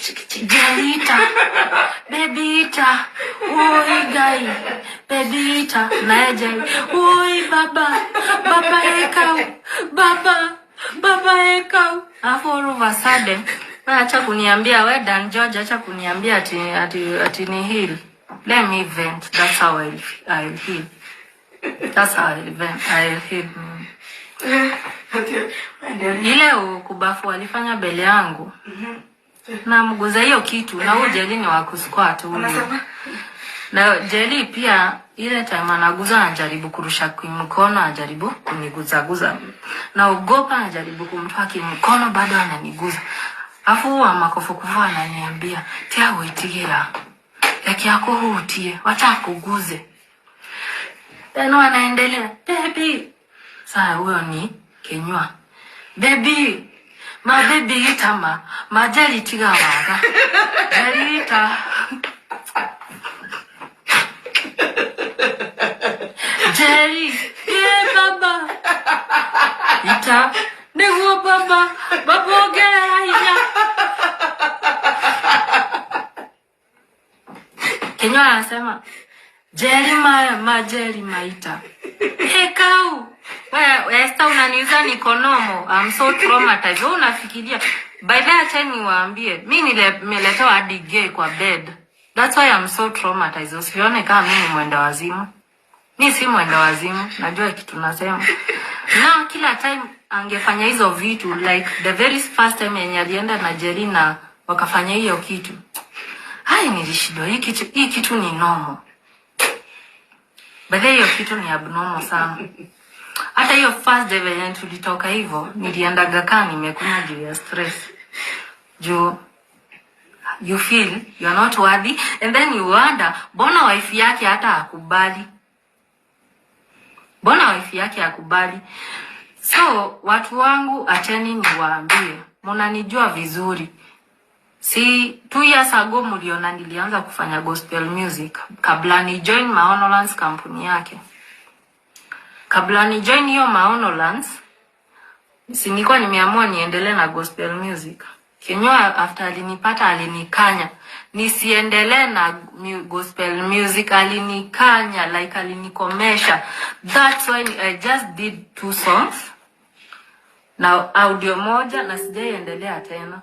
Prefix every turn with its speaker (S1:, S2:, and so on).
S1: Jelita, bebita, oi gai, bebita, na jeli, oi baba ekau, baba ekau. All of a sudden, acha kuniambia we Dan George, acha kuniambia ati ni heal. Let me vent. That's how I'll heal. That's how I'll heal. Ile ukubafu alifanya bele yangu. Na mguza hiyo kitu na huyo Jelly ni wa kusquat huyo. Na Jelly pia ile time anaguza anajaribu kurusha mkono, anajaribu kuniguza. Na ogopa anajaribu kumtoa kimkono bado ananiguza. Afu wa makofukufu ananiambia, "Tia uitigera. Yaki yako hutie, wacha kuguze." Tena anaendelea, "Baby." Sasa huyo ni Kenywa. "Baby, ma baby itama, ma Jelly tiga waga." Jelly ita. Jelly, baba. Ita, neguo baba ogera hinya. Kenywa anasema, "Jelly Jelly maita." Hekau. Wewe Esther unaniuza nikonomo. I'm so traumatized. Wewe unafikiria by the time niwaambie mimi nimeletewa hadi gay kwa bed. That's why I'm so traumatized. Usione kama mimi ni mwenda wazimu. Mimi si mwenda wazimu. Najua kitu nasema. Na kila time angefanya hizo vitu like the very first time yenye alienda na Jelly na wakafanya hiyo kitu. Hai nilishindwa hii kitu ni normal. Baada hiyo kitu ni abnormal sana. Hata hiyo first day when tulitoka hivyo niliendaga kama nimekunywa juu ya stress. You feel you are not worthy and then you wonder bona wife yake hata hakubali. So watu wangu acheni niwaambie, mnanijua vizuri. Si 2 years ago mliona nilianza kufanya gospel music kabla ni join Maonolands kampuni yake. Kabla ni join hiyo Maonolands, si nilikuwa nimeamua niendelee na gospel music. Kenywa after alinipata alinikanya nisiendelee na gospel music, alinikanya like alinikomesha. That's why I just did 2 songs. Now audio moja na sijaendelea tena.